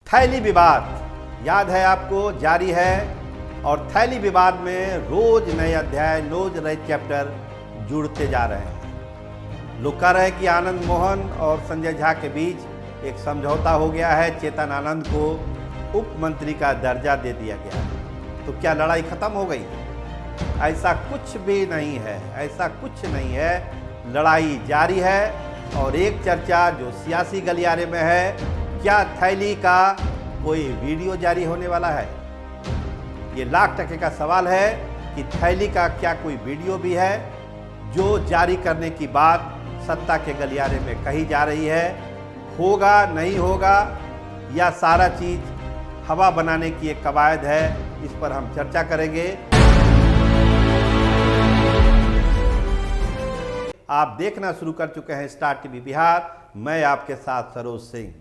थैली विवाद याद है आपको, जारी है। और थैली विवाद में रोज नए अध्याय, रोज नए चैप्टर जुड़ते जा रहे हैं। लोग कह रहे हैं कि आनंद मोहन और संजय झा के बीच एक समझौता हो गया है, चेतन आनंद को उप मंत्री का दर्जा दे दिया गया है। तो क्या लड़ाई खत्म हो गई? ऐसा कुछ भी नहीं है, ऐसा कुछ नहीं है। लड़ाई जारी है। और एक चर्चा जो सियासी गलियारे में है, क्या थैली का कोई वीडियो जारी होने वाला है? ये लाख टके का सवाल है कि थैली का क्या कोई वीडियो भी है जो जारी करने की बात सत्ता के गलियारे में कही जा रही है। होगा नहीं होगा, या सारा चीज हवा बनाने की एक कवायद है, इस पर हम चर्चा करेंगे। आप देखना शुरू कर चुके हैं स्टार टीवी बिहार, मैं आपके साथ सरोज सिंह।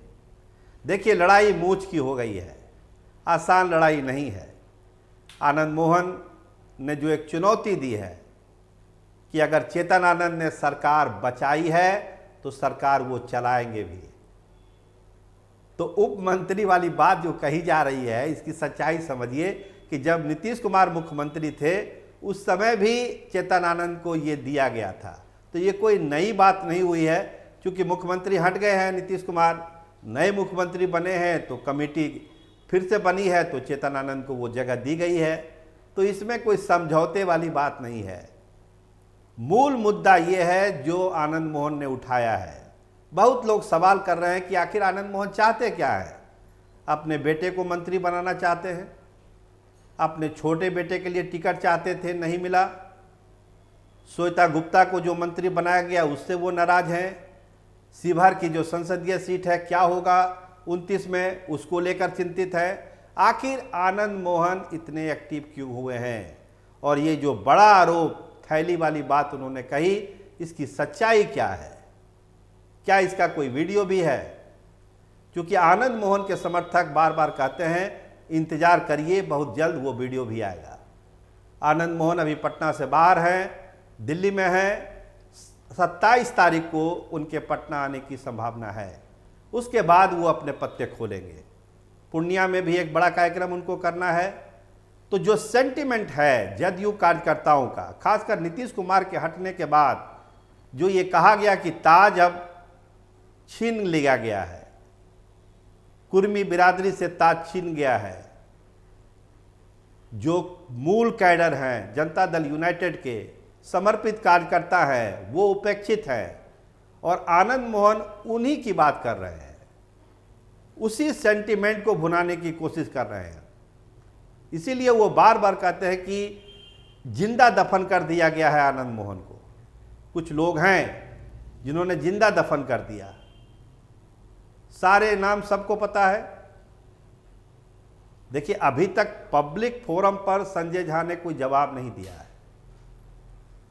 देखिए, लड़ाई मूंछ की हो गई है, आसान लड़ाई नहीं है। आनंद मोहन ने जो एक चुनौती दी है कि अगर चेतन आनंद ने सरकार बचाई है तो सरकार वो चलाएंगे भी। तो उप मंत्री वाली बात जो कही जा रही है, इसकी सच्चाई समझिए कि जब नीतीश कुमार मुख्यमंत्री थे उस समय भी चेतन आनंद को ये दिया गया था। तो ये कोई नई बात नहीं हुई है। क्योंकि मुख्यमंत्री हट गए हैं नीतीश कुमार, नए मुख्यमंत्री बने हैं तो कमेटी फिर से बनी है, तो चेतन आनंद को वो जगह दी गई है। तो इसमें कोई समझौते वाली बात नहीं है। मूल मुद्दा ये है जो आनंद मोहन ने उठाया है। बहुत लोग सवाल कर रहे हैं कि आखिर आनंद मोहन चाहते क्या है? अपने बेटे को मंत्री बनाना चाहते हैं, अपने छोटे बेटे के लिए टिकट चाहते थे, नहीं मिला। श्वेता गुप्ता को जो मंत्री बनाया गया उससे वो नाराज हैं। शिवहर की जो संसदीय सीट है, क्या होगा 29 में, उसको लेकर चिंतित है। आखिर आनंद मोहन इतने एक्टिव क्यों हुए हैं? और ये जो बड़ा आरोप, थैली वाली बात उन्होंने कही, इसकी सच्चाई क्या है? क्या इसका कोई वीडियो भी है? क्योंकि आनंद मोहन के समर्थक बार बार कहते हैं इंतजार करिए, बहुत जल्द वो वीडियो भी आएगा। आनंद मोहन अभी पटना से बाहर हैं, दिल्ली में हैं। 27 तारीख को उनके पटना आने की संभावना है। उसके बाद वो अपने पत्ते खोलेंगे। पूर्णिया में भी एक बड़ा कार्यक्रम उनको करना है। तो जो सेंटिमेंट है जदयू कार्यकर्ताओं का, खासकर नीतीश कुमार के हटने के बाद जो ये कहा गया कि ताज अब छीन लिया गया है, कुर्मी बिरादरी से ताज छीन गया है, जो मूल कैडर हैं जनता दल यूनाइटेड के समर्पित कार्यकर्ता हैं, वो उपेक्षित हैं, और आनंद मोहन उन्हीं की बात कर रहे हैं। उसी सेंटिमेंट को भुनाने की कोशिश कर रहे हैं। इसीलिए वो बार बार कहते हैं कि जिंदा दफन कर दिया गया है आनंद मोहन को। कुछ लोग हैं जिन्होंने जिंदा दफन कर दिया, सारे नाम सबको पता है। देखिए, अभी तक पब्लिक फोरम पर संजय झा ने कोई जवाब नहीं दिया है,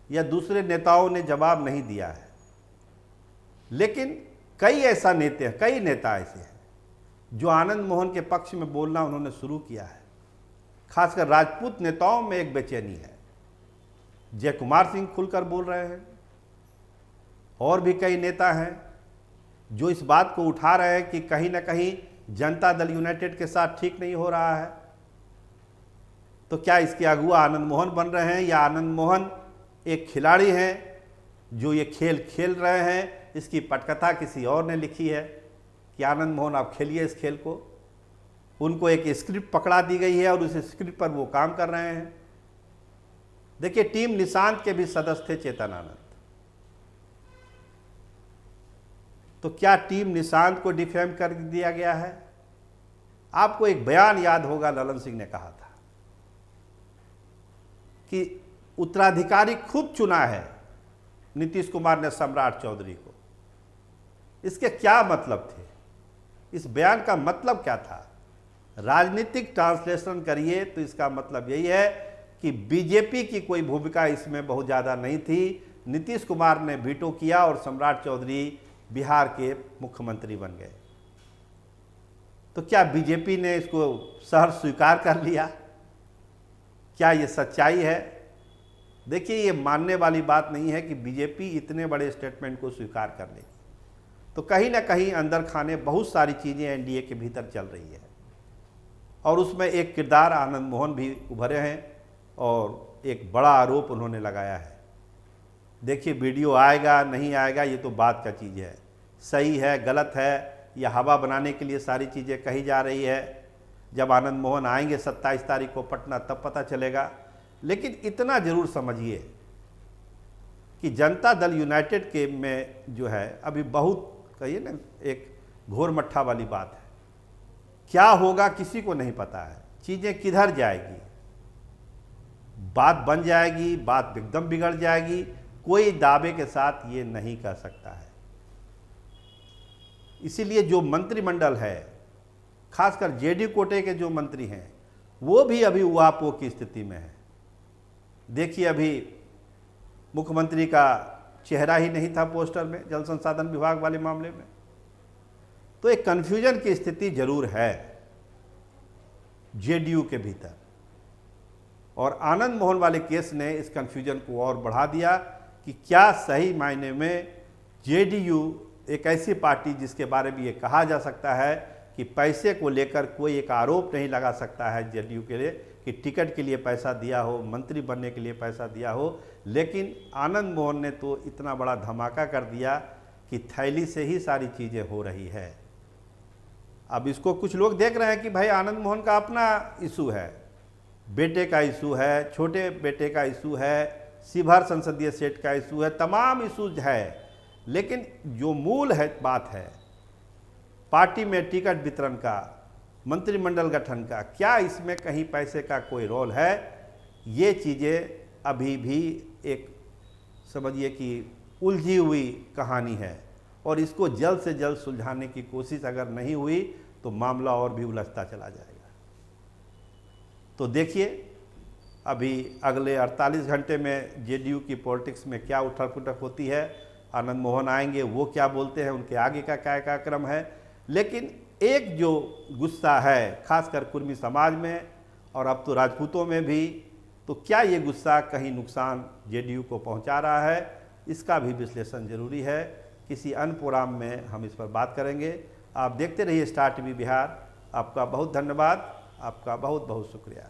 या दूसरे नेताओं ने जवाब नहीं दिया है। लेकिन कई नेता ऐसे हैं जो आनंद मोहन के पक्ष में बोलना उन्होंने शुरू किया है। खासकर राजपूत नेताओं में एक बेचैनी है। जय कुमार सिंह खुलकर बोल रहे हैं, और भी कई नेता हैं जो इस बात को उठा रहे हैं कि कहीं ना कहीं जनता दल यूनाइटेड के साथ ठीक नहीं हो रहा है। तो क्या इसके अगुआ आनंद मोहन बन रहे हैं, या आनंद मोहन एक खिलाड़ी हैं जो ये खेल खेल रहे हैं? इसकी पटकथा किसी और ने लिखी है कि आनंद मोहन आप खेलिए इस खेल को। उनको एक स्क्रिप्ट पकड़ा दी गई है और उस स्क्रिप्ट पर वो काम कर रहे हैं। देखिए, टीम निशांत के भी सदस्य थे चेतन आनंद। तो क्या टीम निशांत को डिफेम कर दिया गया है? आपको एक बयान याद होगा, ललन सिंह ने कहा था कि उत्तराधिकारी खुद चुना है नीतीश कुमार ने सम्राट चौधरी को। इसके क्या मतलब थे? इस बयान का मतलब क्या था? राजनीतिक ट्रांसलेशन करिए तो इसका मतलब यही है कि बीजेपी की कोई भूमिका इसमें बहुत ज़्यादा नहीं थी। नीतीश कुमार ने वीटो किया और सम्राट चौधरी बिहार के मुख्यमंत्री बन गए। तो क्या बीजेपी ने इसको सहर्ष स्वीकार कर लिया? क्या ये सच्चाई है? देखिए, ये मानने वाली बात नहीं है कि बीजेपी इतने बड़े स्टेटमेंट को स्वीकार कर लेगी। तो कहीं ना कहीं अंदर खाने बहुत सारी चीज़ें एनडीए के भीतर चल रही है, और उसमें एक किरदार आनंद मोहन भी उभरे हैं और एक बड़ा आरोप उन्होंने लगाया है। देखिए, वीडियो आएगा नहीं आएगा ये तो बात का चीज़ है, सही है गलत है या हवा बनाने के लिए सारी चीज़ें कही जा रही है। जब आनंद मोहन आएंगे 27 तारीख को पटना तब पता चलेगा। लेकिन इतना ज़रूर समझिए कि जनता दल यूनाइटेड के में जो है अभी बहुत कहिए ना एक घोर मट्ठा वाली बात है। क्या होगा किसी को नहीं पता है, चीज़ें किधर जाएगी, बात बन जाएगी, बात एकदम बिगड़ जाएगी, कोई दावे के साथ ये नहीं कह सकता है। इसीलिए जो मंत्रिमंडल है, खासकर जेडी कोटे के जो मंत्री हैं, वो भी अभी उहापोह की स्थिति में है। देखिए, अभी मुख्यमंत्री का चेहरा ही नहीं था पोस्टर में जल संसाधन विभाग वाले मामले में, तो एक कन्फ्यूजन की स्थिति जरूर है जेडीयू के भीतर। और आनंद मोहन वाले केस ने इस कन्फ्यूजन को और बढ़ा दिया कि क्या सही मायने में जेडीयू एक ऐसी पार्टी जिसके बारे में ये कहा जा सकता है कि पैसे को लेकर कोई एक आरोप नहीं लगा सकता है जेडीयू के लिए कि टिकट के लिए पैसा दिया हो, मंत्री बनने के लिए पैसा दिया हो। लेकिन आनंद मोहन ने तो इतना बड़ा धमाका कर दिया कि थैली से ही सारी चीज़ें हो रही है। अब इसको कुछ लोग देख रहे हैं कि भाई आनंद मोहन का अपना इशू है, बेटे का इशू है, छोटे बेटे का इशू है, शिवहर संसदीय सीट का इशू है, तमाम इशूज है। लेकिन जो मूल है बात है पार्टी में टिकट वितरण का, मंत्रिमंडल गठन का, क्या इसमें कहीं पैसे का कोई रोल है? ये चीज़ें अभी भी एक समझिए कि उलझी हुई कहानी है, और इसको जल्द से जल्द सुलझाने की कोशिश अगर नहीं हुई तो मामला और भी उलझता चला जाएगा। तो देखिए, अभी अगले 48 घंटे में जेडीयू की पॉलिटिक्स में क्या उठक पुठक होती है, आनंद मोहन आएंगे, वो क्या बोलते हैं, उनके आगे का क्या कार्यक्रम है। लेकिन एक जो गुस्सा है खासकर कुर्मी समाज में और अब तो राजपूतों में भी, तो क्या ये गुस्सा कहीं नुकसान जेडीयू को पहुंचा रहा है, इसका भी विश्लेषण जरूरी है। किसी अन्य प्रोग्राम में हम इस पर बात करेंगे। आप देखते रहिए स्टार टीवी बिहार। आपका बहुत धन्यवाद, आपका बहुत बहुत शुक्रिया।